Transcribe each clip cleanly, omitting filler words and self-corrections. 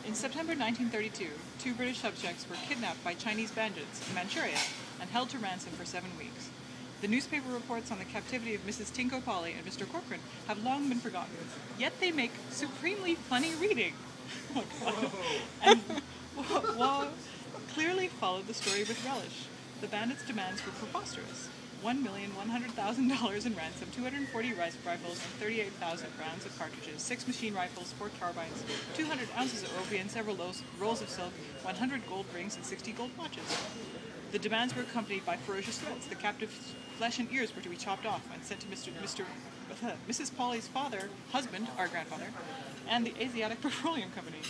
In September 1932, 2 British subjects were kidnapped by Chinese bandits in Manchuria and held to ransom for 7 weeks. The newspaper reports on the captivity of Mrs. Tinko, Pawley, and Mr. Corcoran have long been forgotten, yet they make supremely funny reading. Oh, God. And Waugh clearly followed the story with relish. The bandits' demands were preposterous. $1,100,000 in ransom, 240 rifles, and 38,000 rounds of cartridges, 6 machine rifles, 4 carbines, 200 ounces of opium, several rolls of silk, 100 gold rings, and 60 gold watches. The demands were accompanied by ferocious threats. The captive's flesh and ears were to be chopped off and sent to Mrs. Pawley's husband, our grandfather, and the Asiatic Petroleum Company.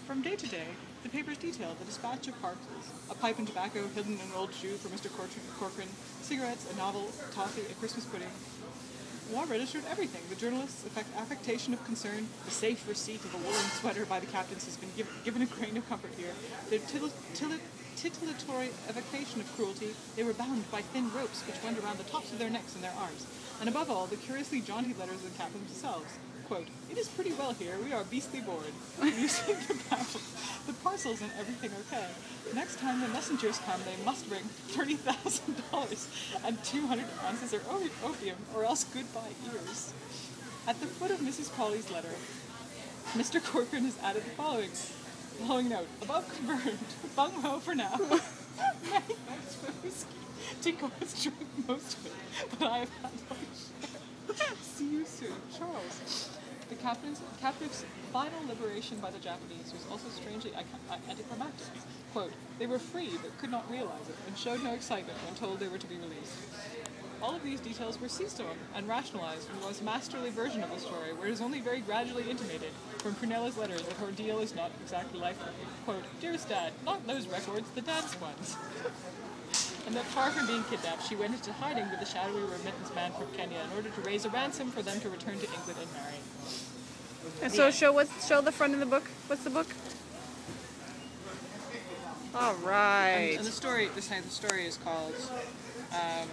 From day to day, the papers detailed the dispatch of parcels: a pipe and tobacco hidden in an old shoe for Mr. Corcoran, cigarettes, a novel, toffee, a Christmas pudding. Waugh registered everything. The journalist's affectation of concern, the safe receipt of a woolen sweater by the captains has been given a grain of comfort here. Their titillatory evocation of cruelty, they were bound by thin ropes which went around the tops of their necks and their arms. And above all, the curiously jaunty letters of the captains themselves. Quote, "It is pretty well here, we are beastly bored. You see the parcels and everything okay. Next time the messengers come, they must bring $30,000 and 200 ounces of opium, or else goodbye ears." At the foot of Mrs. Pawley's letter, Mr. Corcoran has added the following note: above confirmed, bung ho for now. Many thanks for whiskey. Tinko has drank most of it, but I have had my share. See you soon, Charles. The captive's final liberation by the Japanese was also strangely anticlimactic. Quote, "They were free but could not realize it, and showed no excitement when told they were to be released." All of these details were seized on and rationalized in Waugh's masterly version of the story, where it is only very gradually intimated from Prunella's letters that her ordeal is not exactly lifelike. Quote, "Dearest Dad, not those records, the dance ones." And that far from being kidnapped, she went into hiding with the shadowy remittance man from Kenya in order to raise a ransom for them to return to England and marry. And so show the front of the book. What's the book? All right. And the story is called An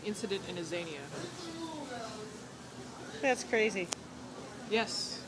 Incident in Azania. That's crazy. Yes.